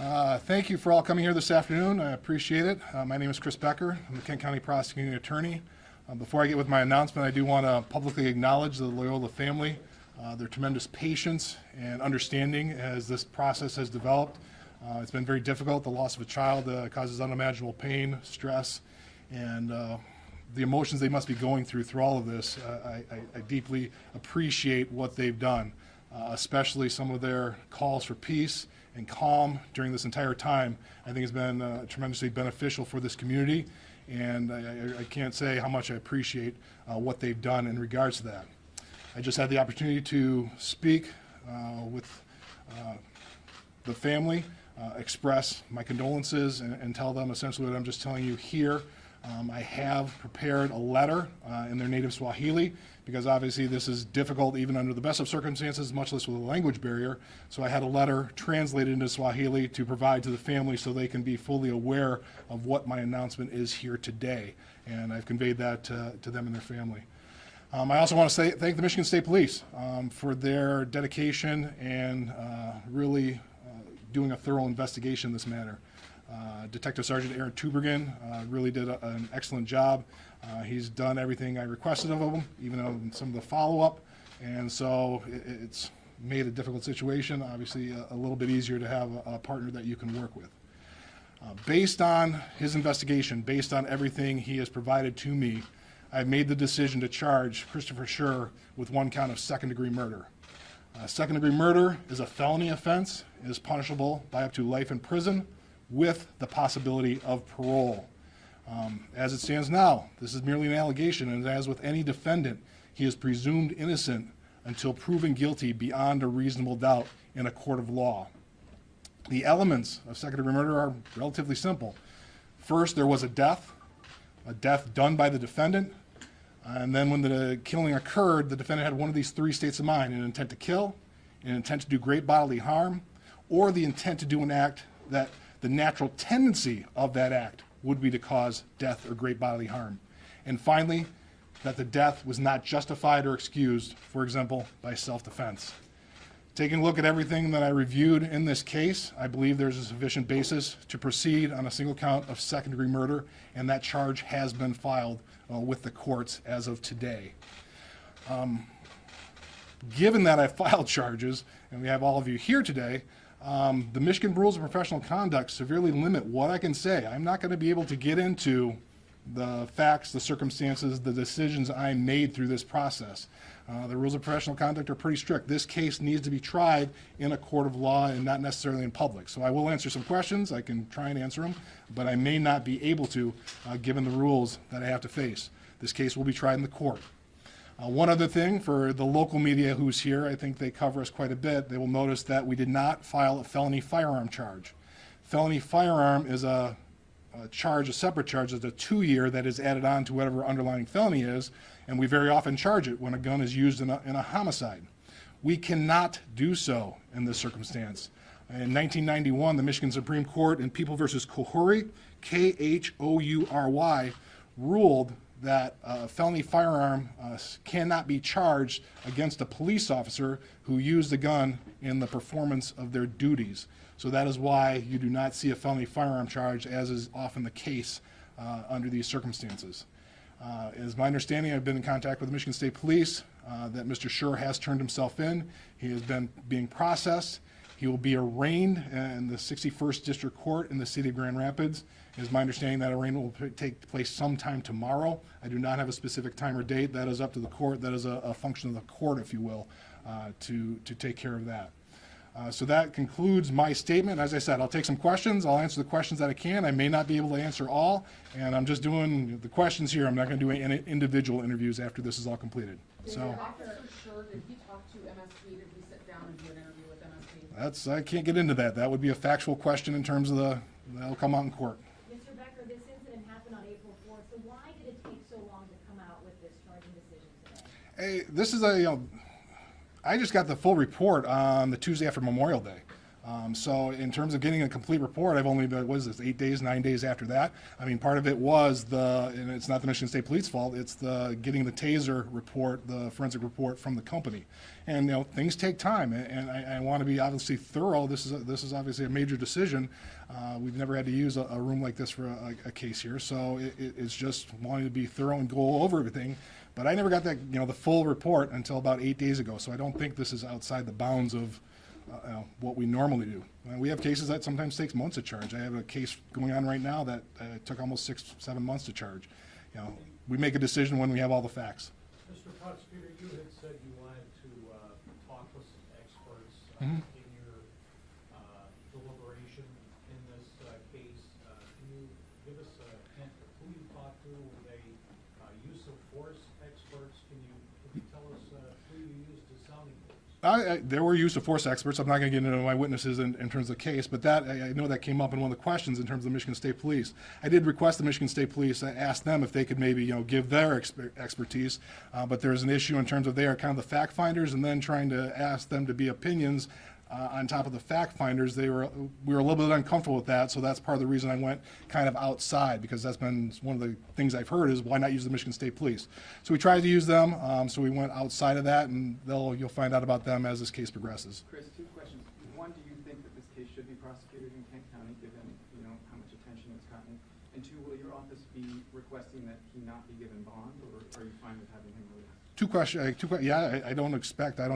Thank you for all coming here this afternoon. I appreciate it. My name is Chris Becker. I'm the Kent County Prosecuting Attorney. Before I get with my announcement, I do want to publicly acknowledge the Lyoya family, their tremendous patience and understanding as this process has developed. It's been very difficult. The loss of a child causes unimaginable pain, stress, and the emotions they must be going through all of this. I deeply appreciate what they've done, especially some of their calls for peace and calm during this entire time. I think has been tremendously beneficial for this community, and I can't say how much I appreciate what they've done in regards to that. I just had the opportunity to speak with the family, express my condolences, and tell them essentially what I'm just telling you here. I have prepared a letter in their native Swahili, because obviously this is difficult even under the best of circumstances, much less with a language barrier. So I had a letter translated into Swahili to provide to the family so they can be fully aware of what my announcement is here today. And I've conveyed that to them and their family. I also want to thank the Michigan State Police for their dedication and really doing a thorough investigation in this matter. Detective Sergeant Aaron Tubergen really did an excellent job. He's done everything I requested of him, even on some of the follow-up, and so it's made a difficult situation obviously a little bit easier to have a partner that you can work with. Based on his investigation, based on everything he has provided to me, I've made the decision to charge Christopher Schur with one count of second-degree murder. Second-degree murder is a felony offense. It is punishable by up to life in prison with the possibility of parole. As it stands now, this is merely an allegation, and as with any defendant, he is presumed innocent until proven guilty beyond a reasonable doubt in a court of law. The elements of second-degree murder are relatively simple. First, there was a death done by the defendant, and then when the killing occurred, the defendant had one of these three states of mind: an intent to kill, an intent to do great bodily harm, or the intent to do an act that the natural tendency of that act would be to cause death or great bodily harm. And finally, that the death was not justified or excused, for example, by self-defense. Taking a look at everything that I reviewed in this case, I believe there's a sufficient basis to proceed on a single count of second-degree murder, and that charge has been filed with the courts as of today. Given that I filed charges, and we have all of you here today, the Michigan Rules of Professional Conduct severely limit what I can say. I'm not going to be able to get into the facts, the circumstances, the decisions I made through this process. The Rules of Professional Conduct are pretty strict. This case needs to be tried in a court of law and not necessarily in public. So I will answer some questions. I can try and answer them, but I may not be able to given the rules that I have to face. This case will be tried in the court. One other thing for the local media who's here, I think they cover us quite a bit. They will notice that we did not file a felony firearm charge. Felony firearm is a separate charge. It's a 2-year that is added on to whatever underlying felony is, and we very often charge it when a gun is used in a homicide. We cannot do so in this circumstance. In 1991, the Michigan Supreme Court in People v. Khoury, Khoury, ruled that a felony firearm cannot be charged against a police officer who used a gun in the performance of their duties. So that is why you do not see a felony firearm charge, as is often the case under these circumstances. It is my understanding, I've been in contact with the Michigan State Police, that Mr. Schur has turned himself in. He has been being processed. He will be arraigned in the 61st District Court in the city of Grand Rapids. It is my understanding that arraignment will take place sometime tomorrow. I do not have a specific time or date. That is up to the court. That is a function of the court, if you will, to take care of that. So that concludes my statement. As I said, I'll take some questions. I'll answer the questions that I can. I may not be able to answer all, and I'm just doing the questions here. I'm not going to do any individual interviews after this is all completed. So, Officer Schur, did he talk to MSP? Did he sit down and do an interview with MSP? I can't get into that. That would be a factual question in terms of that'll come out in court. Mr. Becker, this incident happened on April 4th, so why did it take so long to come out with this charging decision today? Hey, this is I just got the full report on the Tuesday after Memorial Day. So in terms of getting a complete report, I've only been, what is this, 8 days, 9 days after that? I mean, part of it was and it's not the Michigan State Police fault, it's getting the TASER report, the forensic report from the company. And, things take time, and I want to be obviously thorough. This is obviously a major decision. We've never had to use a room like this for a case here, so it's just wanting to be thorough and go over everything. But I never got that, the full report until about 8 days ago, so I don't think this is outside the bounds of what we normally do. We have cases that sometimes takes months to charge. I have a case going on right now that took almost 6-7 months to charge. We make a decision when we have all the facts. Mr. Prosecutor, you had said you wanted to talk with some experts Mhm. in your deliberation in this case. Can you give us a hint of who you talked to? Were they use of force experts? Can you tell us who you used as sounding boards? There were use of force experts. I'm not going to get into my witnesses in terms of the case, but I know that came up in one of the questions in terms of the Michigan State Police. I did request the Michigan State Police, ask them if they could maybe give their expertise, but there's an issue in terms of they are kind of the fact finders, and then trying to ask them to be opinions on top of the fact finders. We were a little bit uncomfortable with that, so that's part of the reason I went kind of outside, because that's been one of the things I've heard is why not use the Michigan State Police. So we tried to use them, so we went outside of that, and you'll find out about them as this case progresses. Chris, two questions. One, do you think that this case should be prosecuted in Kent County, given how much attention it's gotten? And two, will your office be requesting that he not be given bond, or are you fine with having him released? Two questions. Yeah, I don't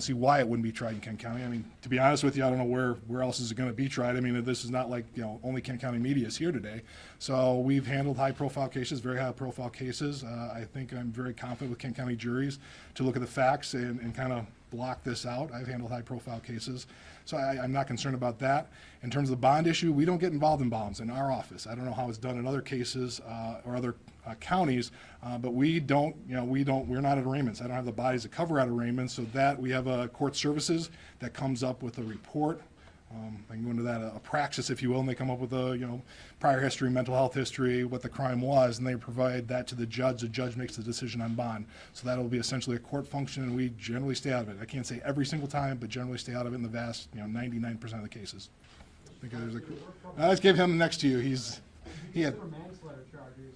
see why it wouldn't be tried in Kent County. I mean, to be honest with you, I don't know where else is it going to be tried. I mean, this is not like, only Kent County media is here today. So we've handled high-profile cases, very high-profile cases. I think I'm very confident with Kent County juries to look at the facts and kind of block this out. I've handled high-profile cases, so I'm not concerned about that. In terms of the bond issue, we don't get involved in bonds in our office. I don't know how it's done in other cases or other counties, but we're not at arraignments. I don't have the bodies to cover out arraignments, so that we have court services that comes up with a report. I can go into that, a praxis, if you will, and they come up with a, prior history, mental health history, what the crime was, and they provide that to the judge. The judge makes the decision on bond. So that'll be essentially a court function, and we generally stay out of it. I can't say every single time, but generally stay out of it in the vast, 99% of the cases. I think let's give him next to you. He had. There were manslaughter charges,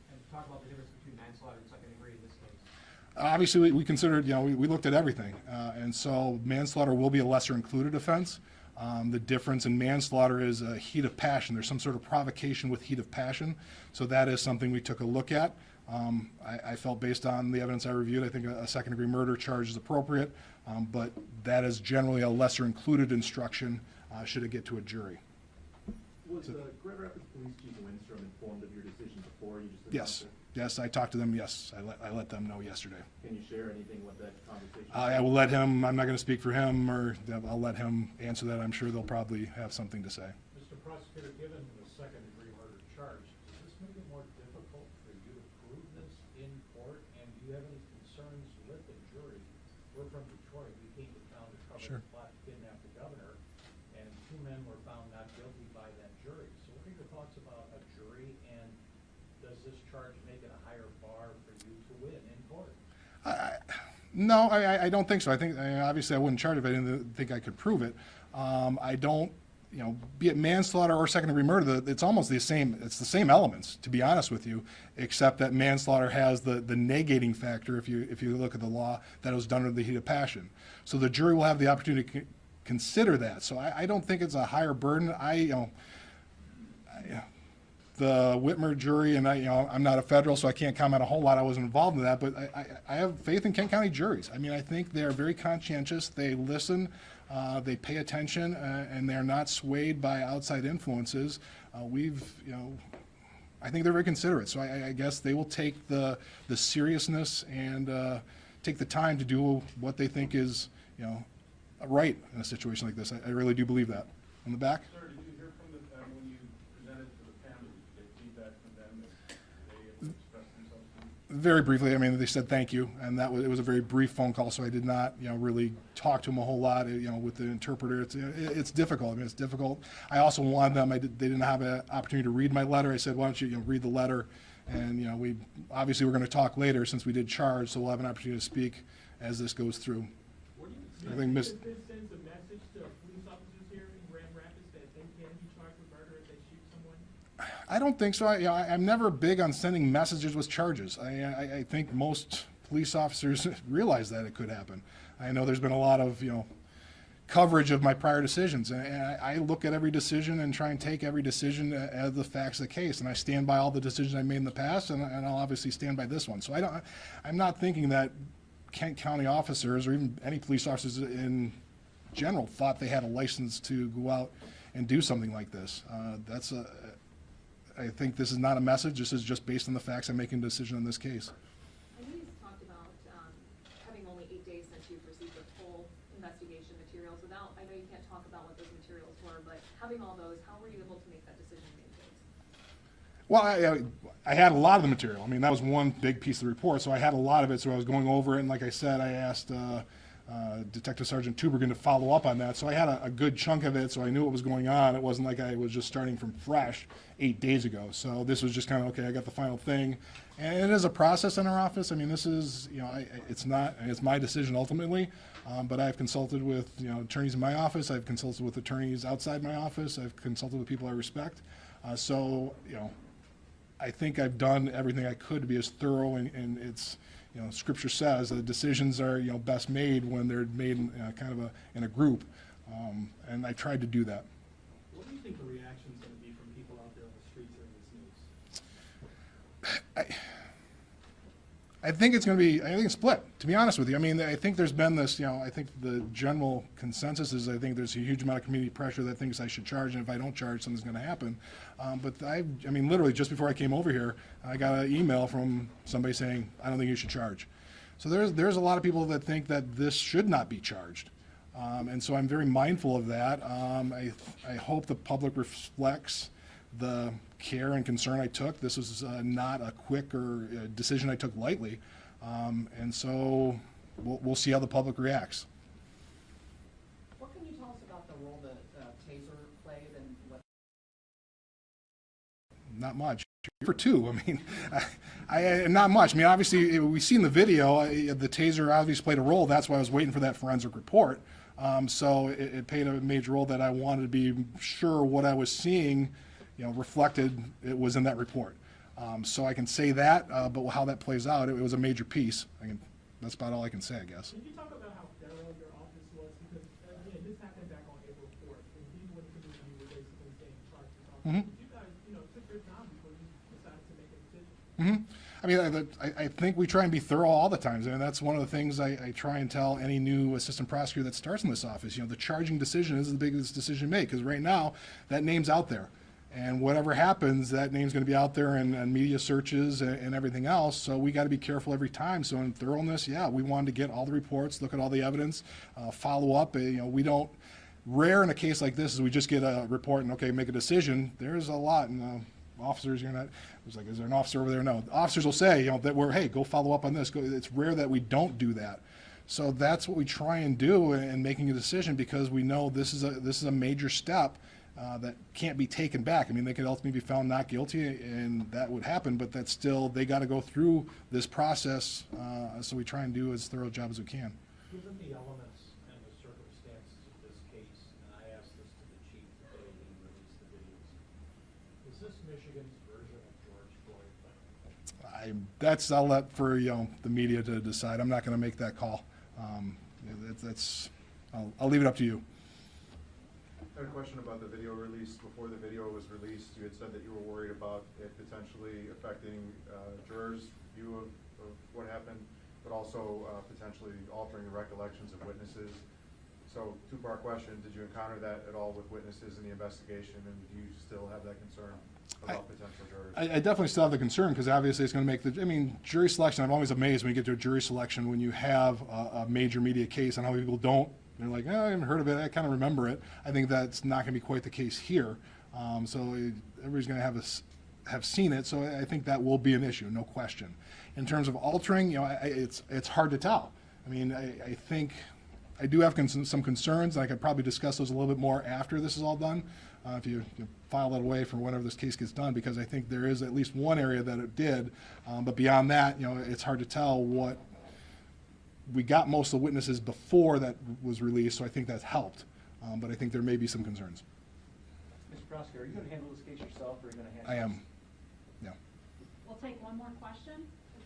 and talk about the difference between manslaughter and second degree in this case. Obviously, we considered, we looked at everything, and so manslaughter will be a lesser included offense. The difference in manslaughter is a heat of passion. There's some sort of provocation with heat of passion, so that is something we took a look at. I felt based on the evidence I reviewed, I think a second degree murder charge is appropriate, but that is generally a lesser included instruction should it get to a jury. Was Grand Rapids Police Chief Winstrom informed of your decision before you just Yes. announced it? Yes, I talked to them, yes. I let them know yesterday. Can you share anything what that conversation? I will let him, I'm not going to speak for him, or I'll let him answer that. I'm sure they'll probably have something to say. Mr. Prosecutor, given the second degree murder charge, does this make it more difficult for you to prove this in court? And do you have any concerns with the jury? We're from Detroit. We came to town to cover Sure. the plot to kidnap the governor, and 2 men were found not guilty by that jury. So what are your thoughts about a jury, and does this charge make it a higher bar for you to win in court? No, I don't think so. I think, obviously, I wouldn't charge if I didn't think I could prove it. I don't, be it manslaughter or second degree murder, it's almost the same, it's the same elements, to be honest with you, except that manslaughter has the negating factor, if you look at the law, that it was done under the heat of passion. So the jury will have the opportunity to consider that. So I don't think it's a higher burden. The Whitmer jury, and I'm not a federal, so I can't comment a whole lot. I wasn't involved in that, but I have faith in Kent County juries. I mean, I think they're very conscientious. They listen, they pay attention, and they're not swayed by outside influences. I think they're very considerate. So I guess they will take the seriousness and take the time to do what they think is, right in a situation like this. I really do believe that. On the back? Sir, did you hear from when you presented to the family, did you get feedback from them that they expressed themselves to you? Very briefly, I mean, they said thank you, and it was a very brief phone call, so I did not, really talk to them a whole lot, with the interpreter. It's difficult. I mean, it's difficult. I also wanted them, they didn't have an opportunity to read my letter. I said, why don't you, read the letter? And, we're going to talk later since we did charge, so we'll have an opportunity to speak as this goes through. What do you, I think Miss- this sends a message to police officers here in Grand Rapids that they can be charged with murder if they shoot someone? I don't think so. I'm never big on sending messages with charges. I think most police officers realize that it could happen. I know there's been a lot of, coverage of my prior decisions, and I look at every decision and try and take every decision as the facts of the case, and I stand by all the decisions I made in the past, and I'll obviously stand by this one. So I'm not thinking that Kent County officers or even any police officers in general thought they had a license to go out and do something like this. I think this is not a message. This is just based on the facts. I'm making a decision in this case. I know you talked about having only 8 days since you've received the full investigation materials without, I know you can't talk about what those materials were, but having all those, how were you able to make that decision in 8 days? Well, I had a lot of the material. I mean, that was one big piece of the report, so I had a lot of it, so I was going over it, and like I said, I asked Detective Sergeant Tubergen to follow up on that, so I had a good chunk of it, so I knew what was going on. It wasn't like I was just starting from fresh 8 days ago, so this was just kind of, okay, I got the final thing. And it is a process in our office. I mean, this is, it's my decision ultimately, but I've consulted with, attorneys in my office, I've consulted with attorneys outside my office, I've consulted with people I respect, so, I think I've done everything I could to be as thorough, and it's, Scripture says that decisions are, best made when they're made in kind of in a group, and I tried to do that. What do you think the reaction's gonna be from people out there on the streets hearing this news? I think it's going to be, I think it's split, to be honest with you. I mean, I think there's been this, I think the general consensus is I think there's a huge amount of community pressure that thinks I should charge, and if I don't charge, something's going to happen. But I mean, literally, just before I came over here, I got an email from somebody saying, I don't think you should charge. So there's a lot of people that think that this should not be charged. And so I'm very mindful of that. I hope the public reflects the care and concern I took. This was not a quick or decision I took lightly. And so we'll see how the public reacts. What can you tell us about the role that Taser played and what? Not much. For two, I mean, not much. I mean, obviously, we see in the video, the Taser obviously played a role. That's why I was waiting for that forensic report. So it played a major role that I wanted to be sure what I was seeing, reflected, it was in that report. So I can say that, but how that plays out, it was a major piece. That's about all I can say, I guess. Can you talk about how thorough your office was? Because, again, this happened back on April 4th, and we went to the you were basically saying charge to talk. Mhm. You guys, took your time before you decided to make a decision. I mean, I think we try and be thorough all the times. I mean, that's one of the things I try and tell any new assistant prosecutor that starts in this office. The charging decision is the biggest decision made, because right now, that name's out there. And whatever happens, that name's going to be out there in media searches and everything else. So we got to be careful every time. So in thoroughness, yeah, we wanted to get all the reports, look at all the evidence, follow up. We don't, rare in a case like this is we just get a report and, okay, make a decision. There's a lot. And officers, it's like, is there an officer over there? No. Officers will say, that hey, go follow up on this. It's rare that we don't do that. So that's what we try and do in making a decision, because we know this is a major step that can't be taken back. I mean, they could ultimately be found not guilty, and that would happen, but that's still, they got to go through this process, so we try and do as thorough a job as we can. Given the elements and the circumstances of this case, and I asked this to the chief the day he released the videos, is this Michigan's version of George Floyd? I'll let for the media to decide. I'm not going to make that call. I'll leave it up to you. I had a question about the video release. Before the video was released, you had said that you were worried about it potentially affecting jurors' view of what happened, but also potentially altering the recollections of witnesses. So, two-part question, did you encounter that at all with witnesses in the investigation, and do you still have that concern about potential jurors? I definitely still have the concern, because obviously it's going to make jury selection, I'm always amazed when you get to a jury selection when you have a major media case and how people don't. They're like, I haven't heard of it, I kind of remember it. I think that's not going to be quite the case here. So everybody's going to have seen it, so I think that will be an issue, no question. In terms of altering, it's hard to tell. I mean, I think I do have some concerns. I could probably discuss those a little bit more after this is all done, if you file that away for whenever this case gets done, because I think there is at least one area that it did. But beyond that, it's hard to tell we got most of the witnesses before that was released, so I think that's helped. But I think there may be some concerns. Mr. Prosecutor, are you gonna handle this case yourself, or are you gonna handle? I am, yeah. We'll take one more question.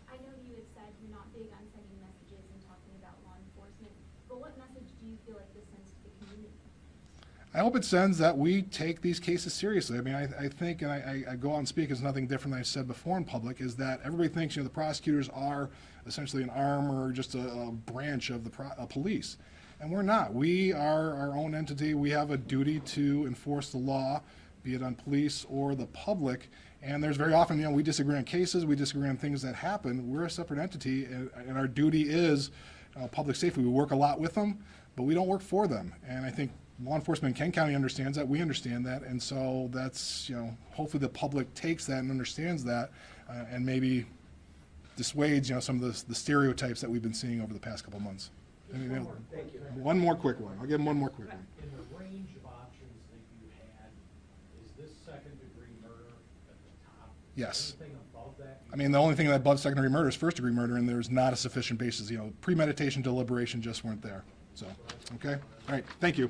I know you had said you're not big on sending messages and talking about law enforcement, but what message do you feel like this sends to the community? I hope it sends that we take these cases seriously. I mean, I think, and I go out and speak, it's nothing different than I said before in public, is that everybody thinks, the prosecutors are essentially an arm or just a branch of the police. And we're not. We are our own entity. We have a duty to enforce the law, be it on police or the public. And there's very often, we disagree on cases, we disagree on things that happen. We're a separate entity, and our duty is public safety. We work a lot with them, but we don't work for them. And I think law enforcement in Kent County understands that, we understand that, and so that's, hopefully the public takes that and understands that, and maybe dissuades, some of the stereotypes that we've been seeing over the past couple months. Thank you. One more quick one. I'll give him one more quick one. In the range of options that you had, is this second-degree murder at the top? Yes. Anything above that? I mean, the only thing above second-degree murder is first-degree murder, and there's not a sufficient basis, premeditation, deliberation just weren't there. So, okay? All right, thank you.